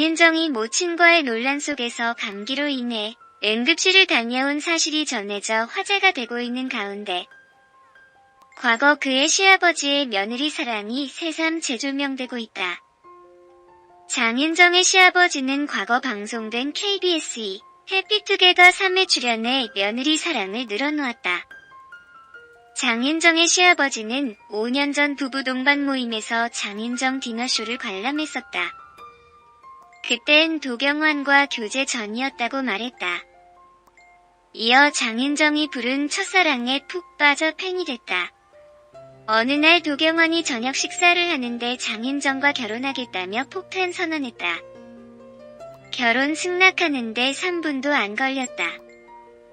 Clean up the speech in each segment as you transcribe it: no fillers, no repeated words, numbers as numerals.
장윤정이 모친과의 논란 속에서 감기로 인해 응급실을 다녀온 사실이 전해져 화제가 되고 있는 가운데 과거 그의 시아버지의 며느리 사랑이 새삼 재조명되고 있다. 장윤정의 시아버지는 과거 방송된 KBS 해피투게더 3회 출연해 며느리 사랑을 늘어놓았다. 장윤정의 시아버지는 5년 전 부부 동반 모임에서 장윤정 디너쇼를 관람했었다. 그땐 도경완과 교제 전이었다고 말했다. 이어 장윤정이 부른 첫사랑에 푹 빠져 팬이 됐다. 어느 날 도경완이 저녁 식사를 하는데 장윤정과 결혼하겠다며 폭탄 선언했다. 결혼 승낙하는데 3분도 안 걸렸다.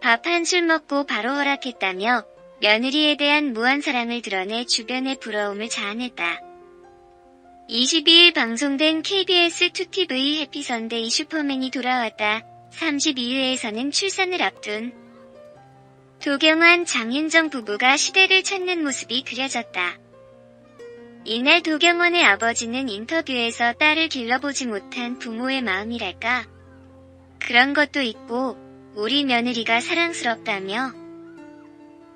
밥 한 술 먹고 바로 허락했다며 며느리에 대한 무한 사랑을 드러내 주변의 부러움을 자아냈다. 22일 방송된 KBS 2TV 해피선데이 슈퍼맨이 돌아왔다. 32회에서는 출산을 앞둔 도경완, 장윤정 부부가 시댁을 찾는 모습이 그려졌다. 이날 도경완의 아버지는 인터뷰에서 딸을 길러보지 못한 부모의 마음이랄까? 그런 것도 있고 우리 며느리가 사랑스럽다며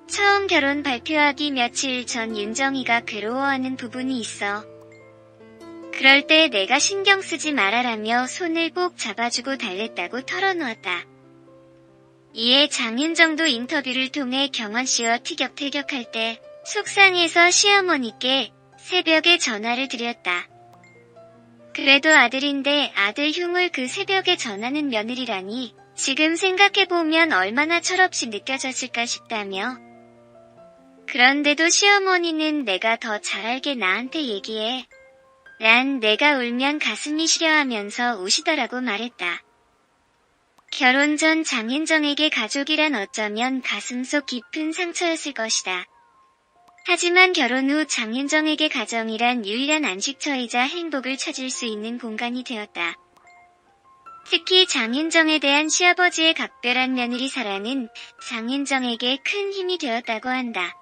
처음 결혼 발표하기 며칠 전 윤정이가 괴로워하는 부분이 있어. 그럴 때 내가 신경 쓰지 말아라며 손을 꼭 잡아주고 달랬다고 털어놓았다. 이에 장윤정도 인터뷰를 통해 경완씨와 티격태격할 때 속상해서 시어머니께 새벽에 전화를 드렸다. 그래도 아들인데 아들 흉을 그 새벽에 전하는 며느리라니 지금 생각해보면 얼마나 철없이 느껴졌을까 싶다며. 그런데도 시어머니는 내가 더 잘 알게 나한테 얘기해. 난 내가 울면 가슴이 시려하면서 우시더라고 말했다. 결혼 전 장윤정에게 가족이란 어쩌면 가슴속 깊은 상처였을 것이다. 하지만 결혼 후 장윤정에게 가정이란 유일한 안식처이자 행복을 찾을 수 있는 공간이 되었다. 특히 장윤정에 대한 시아버지의 각별한 며느리 사랑은 장윤정에게 큰 힘이 되었다고 한다.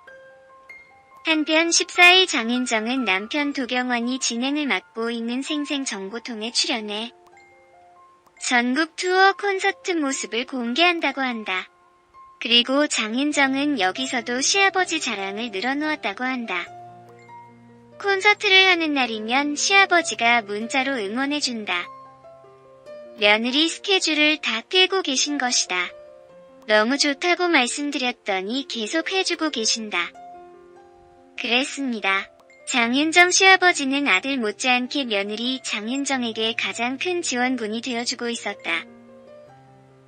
한편 14일 장윤정은 남편 도경완이 진행을 맡고 있는 생생정보통에 출연해 전국 투어 콘서트 모습을 공개한다고 한다. 그리고 장윤정은 여기서도 시아버지 자랑을 늘어놓았다고 한다. 콘서트를 하는 날이면 시아버지가 문자로 응원해준다. 며느리 스케줄을 다 꿰고 계신 것이다. 너무 좋다고 말씀드렸더니 계속 해주고 계신다. 그랬습니다. 장윤정 시아버지는 아들 못지않게 며느리 장윤정에게 가장 큰 지원군이 되어주고 있었다.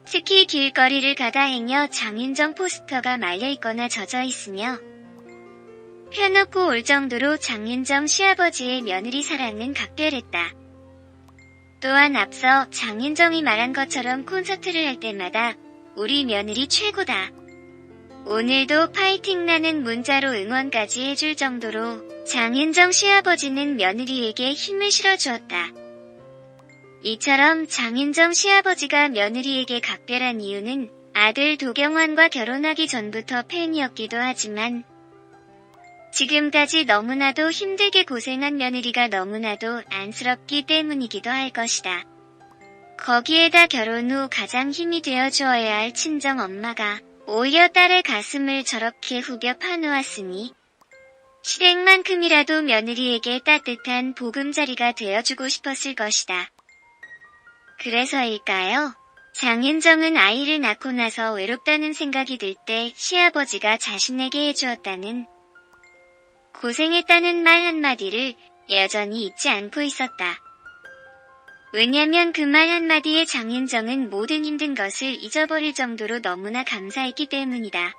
특히 길거리를 가다 행여 장윤정 포스터가 말려있거나 젖어있으며 펴놓고 올 정도로 장윤정 시아버지의 며느리 사랑은 각별했다. 또한 앞서 장윤정이 말한 것처럼 콘서트를 할 때마다 우리 며느리 최고다. 오늘도 파이팅 나는 문자로 응원까지 해줄 정도로 장윤정 시아버지는 며느리에게 힘을 실어주었다. 이처럼 장윤정 시아버지가 며느리에게 각별한 이유는 아들 도경완과 결혼하기 전부터 팬이었기도 하지만 지금까지 너무나도 힘들게 고생한 며느리가 너무나도 안쓰럽기 때문이기도 할 것이다. 거기에다 결혼 후 가장 힘이 되어 주어야 할 친정 엄마가 오히려 딸의 가슴을 저렇게 후벼 파놓았으니 시댁만큼이라도 며느리에게 따뜻한 보금자리가 되어주고 싶었을 것이다. 그래서일까요? 장윤정은 아이를 낳고 나서 외롭다는 생각이 들 때 시아버지가 자신에게 해주었다는 고생했다는 말 한마디를 여전히 잊지 않고 있었다. 왜냐면 그 말 한마디에 장윤정은 모든 힘든 것을 잊어버릴 정도로 너무나 감사했기 때문이다.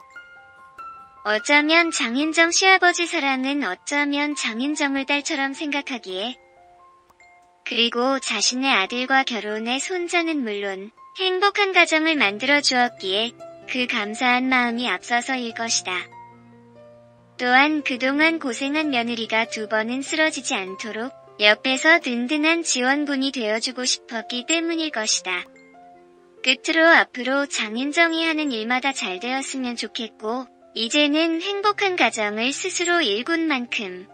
어쩌면 장윤정 시아버지 사랑은 어쩌면 장윤정을 딸처럼 생각하기에 그리고 자신의 아들과 결혼해 손자는 물론 행복한 가정을 만들어 주었기에 그 감사한 마음이 앞서서일 것이다. 또한 그동안 고생한 며느리가 두 번은 쓰러지지 않도록 옆에서 든든한 지원군이 되어주고 싶었기 때문일 것이다. 끝으로 앞으로 장윤정이 하는 일마다 잘 되었으면 좋겠고 이제는 행복한 가정을 스스로 일군 만큼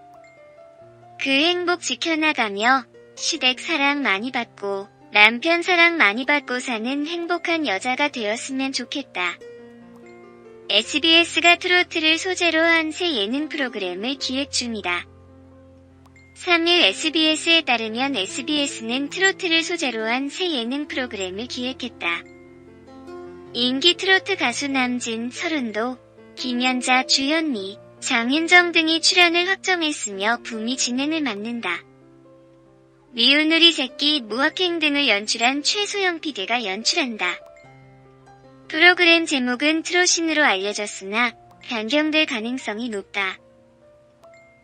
그 행복 지켜나가며 시댁 사랑 많이 받고 남편 사랑 많이 받고 사는 행복한 여자가 되었으면 좋겠다. SBS가 트로트를 소재로 한 새 예능 프로그램을 기획 중이다. 3일 SBS에 따르면 SBS는 트로트를 소재로 한 새 예능 프로그램을 기획했다. 인기 트로트 가수 남진, 서른도, 김연자, 주현미, 장윤정 등이 출연을 확정했으며 붐이 진행을 맞는다. 미운 우리 새끼, 무학행 등을 연출한 최소영 PD가 연출한다. 프로그램 제목은 트로신으로 알려졌으나 변경될 가능성이 높다.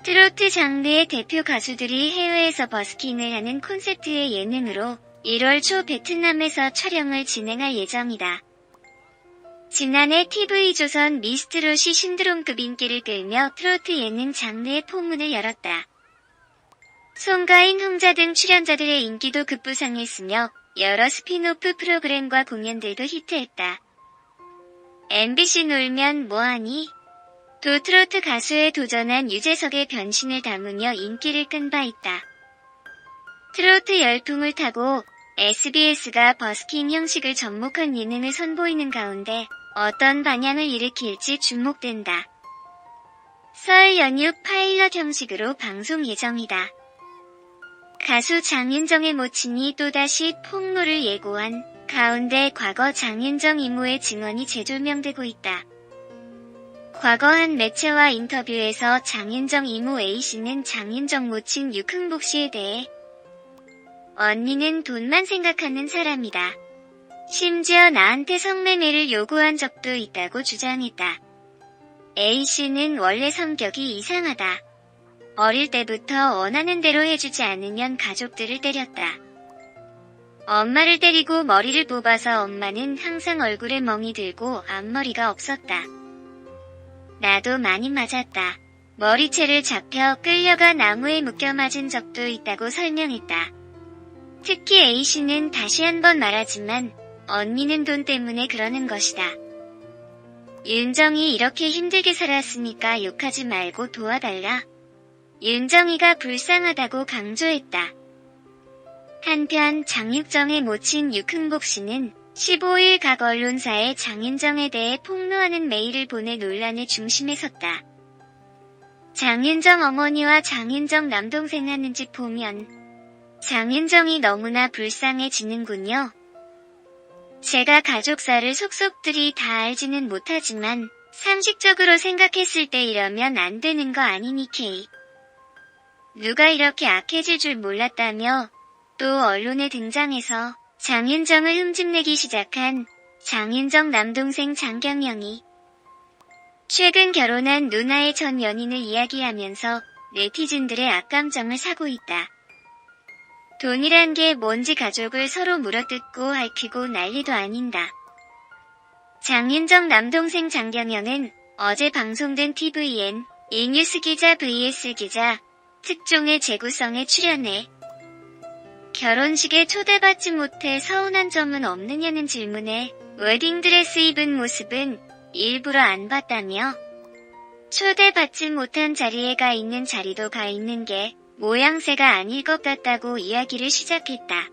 트로트 장르의 대표 가수들이 해외에서 버스킹을 하는 콘셉트의 예능으로 1월 초 베트남에서 촬영을 진행할 예정이다. 지난해 TV조선 미스트롯이 신드롬급 인기를 끌며 트로트 예능 장르의 포문을 열었다. 송가인, 홍자 등 출연자들의 인기도 급부상했으며 여러 스핀오프 프로그램과 공연들도 히트했다. MBC 놀면 뭐하니? 도 트로트 가수에 도전한 유재석의 변신을 담으며 인기를 끈 바 있다. 트로트 열풍을 타고 SBS가 버스킹 형식을 접목한 예능을 선보이는 가운데 어떤 반향을 일으킬지 주목된다. 설 연휴 파일럿 형식으로 방송 예정이다. 가수 장윤정의 모친이 또다시 폭로를 예고한 가운데 과거 장윤정 이모의 증언이 재조명되고 있다. 과거 한 매체와 인터뷰에서 장윤정 이모 A씨는 장윤정 모친 유흥복 씨에 대해 언니는 돈만 생각하는 사람이다. 심지어 나한테 성매매를 요구한 적도 있다고 주장했다. A씨는 원래 성격이 이상하다. 어릴 때부터 원하는 대로 해주지 않으면 가족들을 때렸다. 엄마를 때리고 머리를 뽑아서 엄마는 항상 얼굴에 멍이 들고 앞머리가 없었다. 나도 많이 맞았다. 머리채를 잡혀 끌려가 나무에 묶여 맞은 적도 있다고 설명했다. 특히 A씨는 다시 한번 말하지만 언니는 돈 때문에 그러는 것이다. 윤정이 이렇게 힘들게 살았으니까 욕하지 말고 도와달라. 윤정이가 불쌍하다고 강조했다. 한편 장윤정의 모친 유흥복 씨는 15일 각 언론사에 장윤정에 대해 폭로하는 메일을 보내 논란의 중심에 섰다. 장윤정 어머니와 장윤정 남동생 하는 짓 보면 장윤정이 너무나 불쌍해지는군요. 제가 가족사를 속속들이 다 알지는 못하지만 상식적으로 생각했을 때 이러면 안 되는 거 아니니 K. 누가 이렇게 악해질 줄 몰랐다며 또 언론에 등장해서 장윤정을 흠집내기 시작한 장윤정 남동생 장경영이 최근 결혼한 누나의 전 연인을 이야기하면서 네티즌들의 악감정을 사고 있다. 돈이란 게 뭔지 가족을 서로 물어뜯고 핥히고 난리도 아닌다. 장윤정 남동생 장경영은 어제 방송된 tvN 이뉴스 기자 vs 기자 특종의 재구성에 출연해 결혼식에 초대받지 못해 서운한 점은 없느냐는 질문에 웨딩드레스 입은 모습은 일부러 안 봤다며 초대받지 못한 자리에 가 있는 자리도 가 있는 게 모양새가 아닐 것 같다고 이야기를 시작했다.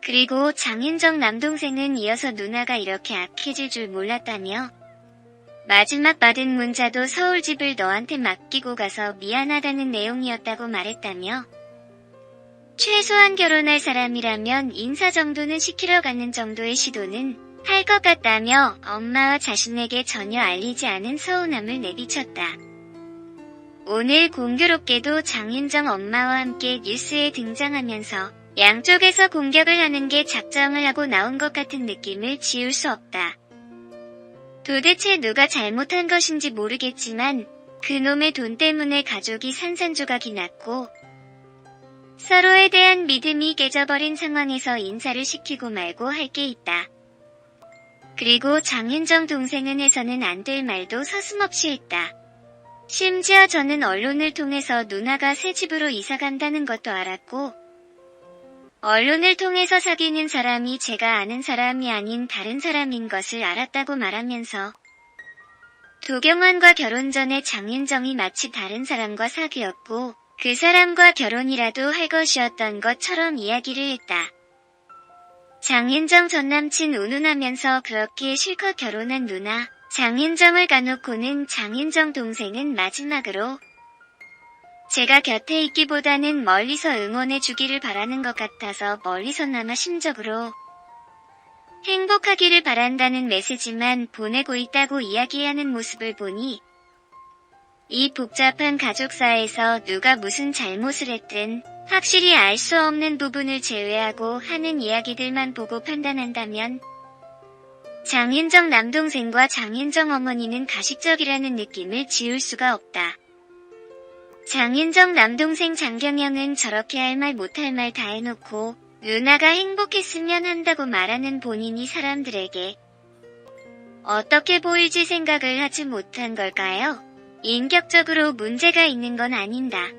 그리고 장윤정 남동생은 이어서 누나가 이렇게 악해질 줄 몰랐다며 마지막 받은 문자도 서울집을 너한테 맡기고 가서 미안하다는 내용이었다고 말했다며 최소한 결혼할 사람이라면 인사 정도는 시키러 가는 정도의 시도는 할 것 같다며 엄마와 자신에게 전혀 알리지 않은 서운함을 내비쳤다. 오늘 공교롭게도 장윤정 엄마와 함께 뉴스에 등장하면서 양쪽에서 공격을 하는 게 작정을 하고 나온 것 같은 느낌을 지울 수 없다. 도대체 누가 잘못한 것인지 모르겠지만 그놈의 돈 때문에 가족이 산산조각이 났고 서로에 대한 믿음이 깨져버린 상황에서 인사를 시키고 말고 할 게 있다. 그리고 장윤정 동생은 해서는 안 될 말도 서슴없이 했다. 심지어 저는 언론을 통해서 누나가 새 집으로 이사 간다는 것도 알았고 언론을 통해서 사귀는 사람이 제가 아는 사람이 아닌 다른 사람인 것을 알았다고 말하면서 도경환과 결혼 전에 장윤정이 마치 다른 사람과 사귀었고 그 사람과 결혼이라도 할 것이었던 것처럼 이야기를 했다. 장윤정 전남친 운운하면서 그렇게 실컷 결혼한 누나 장윤정을 가놓고는 장윤정 동생은 마지막으로 제가 곁에 있기보다는 멀리서 응원해 주기를 바라는 것 같아서 멀리서나마 심적으로 행복하기를 바란다는 메시지만 보내고 있다고 이야기하는 모습을 보니 이 복잡한 가족사에서 누가 무슨 잘못을 했든 확실히 알 수 없는 부분을 제외하고 하는 이야기들만 보고 판단한다면 장윤정 남동생과 장윤정 어머니는 가식적이라는 느낌을 지울 수가 없다. 장윤정 남동생 장경영은 저렇게 할 말 못할 말 다 해놓고 누나가 행복했으면 한다고 말하는 본인이 사람들에게 어떻게 보일지 생각을 하지 못한 걸까요? 인격적으로 문제가 있는 건 아닌다.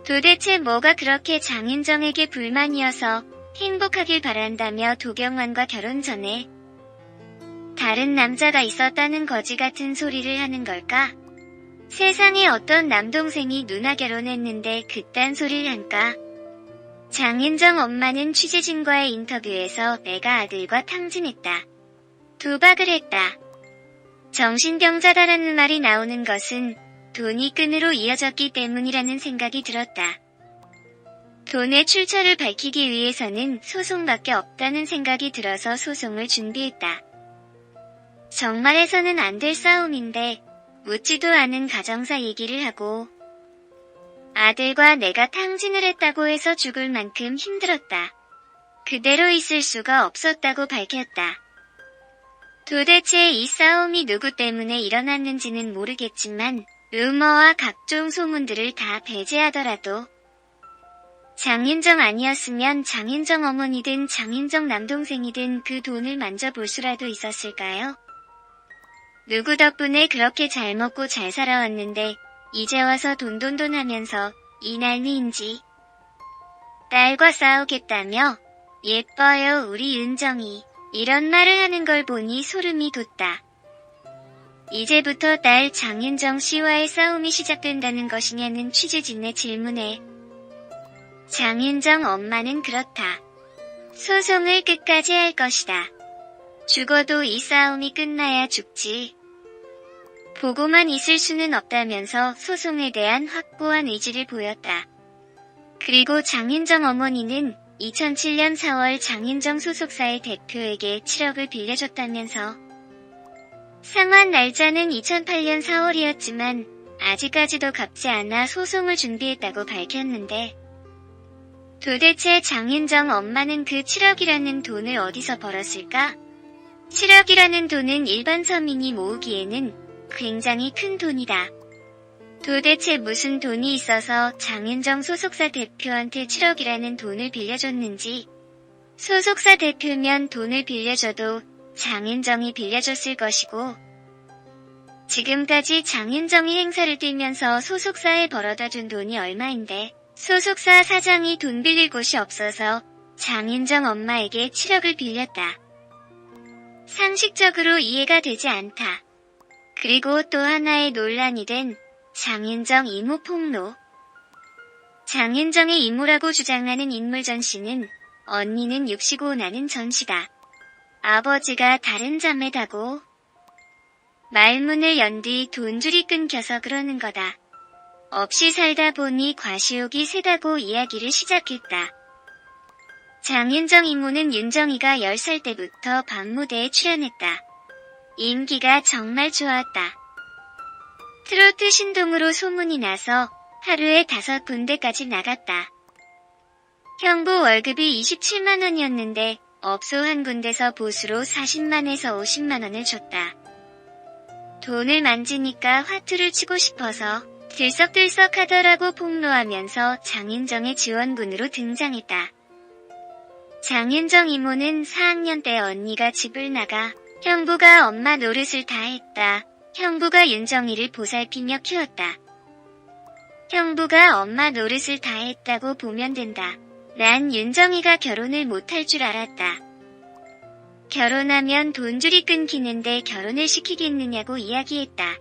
도대체 뭐가 그렇게 장윤정에게 불만이어서 행복하길 바란다며 도경완과 결혼 전에 다른 남자가 있었다는 거지 같은 소리를 하는 걸까? 세상에 어떤 남동생이 누나 결혼했는데 그딴 소리를 한까? 장윤정 엄마는 취재진과의 인터뷰에서 내가 아들과 탕진했다. 도박을 했다. 정신병자다라는 말이 나오는 것은 돈이 끈으로 이어졌기 때문이라는 생각이 들었다. 돈의 출처를 밝히기 위해서는 소송밖에 없다는 생각이 들어서 소송을 준비했다. 정말 해서는 안 될 싸움인데 묻지도 않은 가정사 얘기를 하고 아들과 내가 탕진을 했다고 해서 죽을 만큼 힘들었다. 그대로 있을 수가 없었다고 밝혔다. 도대체 이 싸움이 누구 때문에 일어났는지는 모르겠지만 루머와 각종 소문들을 다 배제하더라도 장윤정 아니었으면 장윤정 어머니든 장윤정 남동생이든 그 돈을 만져볼 수라도 있었을까요? 누구 덕분에 그렇게 잘 먹고 잘 살아왔는데 이제 와서 돈돈돈 하면서 이 난리인지. 딸과 싸우겠다며 예뻐요 우리 윤정이 이런 말을 하는 걸 보니 소름이 돋다. 이제부터 딸 장윤정 씨와의 싸움이 시작된다는 것이냐는 취재진의 질문에 장윤정 엄마는 그렇다. 소송을 끝까지 할 것이다. 죽어도 이 싸움이 끝나야 죽지. 보고만 있을 수는 없다면서 소송에 대한 확고한 의지를 보였다. 그리고 장윤정 어머니는 2007년 4월 장윤정 소속사의 대표에게 7억을 빌려줬다면서 상환 날짜는 2008년 4월이었지만 아직까지도 갚지 않아 소송을 준비했다고 밝혔는데 도대체 장윤정 엄마는 그 7억이라는 돈을 어디서 벌었을까? 7억이라는 돈은 일반 서민이 모으기에는 굉장히 큰 돈이다. 도대체 무슨 돈이 있어서 장윤정 소속사 대표한테 7억이라는 돈을 빌려줬는지. 소속사 대표면 돈을 빌려줘도 장윤정이 빌려줬을 것이고 지금까지 장윤정이 행사를 뛰면서 소속사에 벌어다준 돈이 얼마인데 소속사 사장이 돈 빌릴 곳이 없어서 장윤정 엄마에게 7억을 빌렸다. 상식적으로 이해가 되지 않다. 그리고 또 하나의 논란이 된 장윤정 이모 폭로. 장윤정의 이모라고 주장하는 인물 전씨는 언니는 6시고 나는 전씨다. 아버지가 다른 자매다고. 말문을 연 뒤 돈줄이 끊겨서 그러는 거다. 없이 살다 보니 과시욕이 세다고 이야기를 시작했다. 장윤정 이모는 윤정이가 10살 때부터 밤무대에 출연했다. 인기가 정말 좋았다. 트로트 신동으로 소문이 나서 하루에 5군데까지 나갔다. 형부 월급이 27만원이었는데 업소 한 군데서 보수로 40만에서 50만원을 줬다. 돈을 만지니까 화투를 치고 싶어서 들썩들썩 하더라고 폭로하면서 장윤정의 지원군으로 등장했다. 장윤정 이모는 4학년 때 언니가 집을 나가 형부가 엄마 노릇을 다 했다. 형부가 윤정이를 보살피며 키웠다. 형부가 엄마 노릇을 다 했다고 보면 된다. 난 윤정이가 결혼을 못할 줄 알았다. 결혼하면 돈줄이 끊기는데 결혼을 시키겠느냐고 이야기했다.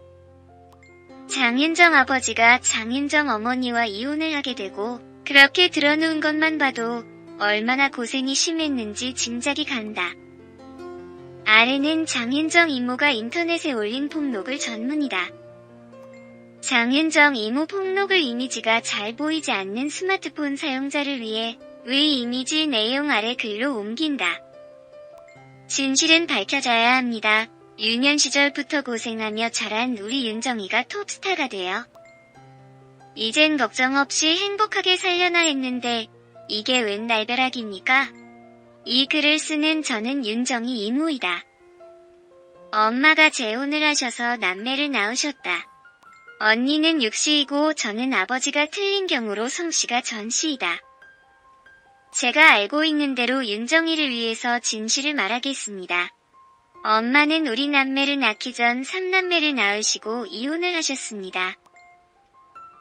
장윤정 아버지가 장윤정 어머니와 이혼을 하게 되고 그렇게 들어놓은 것만 봐도 얼마나 고생이 심했는지 짐작이 간다. 아래는 장윤정 이모가 인터넷에 올린 폭로글 전문이다. 장윤정 이모 폭로글 이미지가 잘 보이지 않는 스마트폰 사용자를 위해 위 이미지 내용 아래 글로 옮긴다. 진실은 밝혀져야 합니다. 유년 시절부터 고생하며 자란 우리 윤정이가 톱스타가 되어 이젠 걱정 없이 행복하게 살려나 했는데 이게 웬 날벼락입니까? 이 글을 쓰는 저는 윤정이 이모이다. 엄마가 재혼을 하셔서 남매를 낳으셨다. 언니는 육씨이고 저는 아버지가 틀린 경우로 성씨가 전씨이다. 제가 알고 있는 대로 윤정이를 위해서 진실을 말하겠습니다. 엄마는 우리 남매를 낳기 전 3남매를 낳으시고 이혼을 하셨습니다.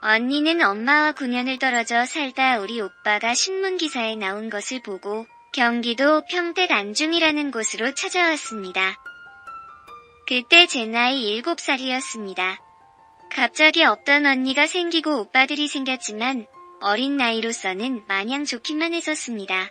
언니는 엄마와 9년을 떨어져 살다 우리 오빠가 신문기사에 나온 것을 보고 경기도 평택 안중이라는 곳으로 찾아왔습니다. 그때 제 나이 7살이었습니다. 갑자기 없던 언니가 생기고 오빠들이 생겼지만 어린 나이로서는 마냥 좋기만 했었습니다.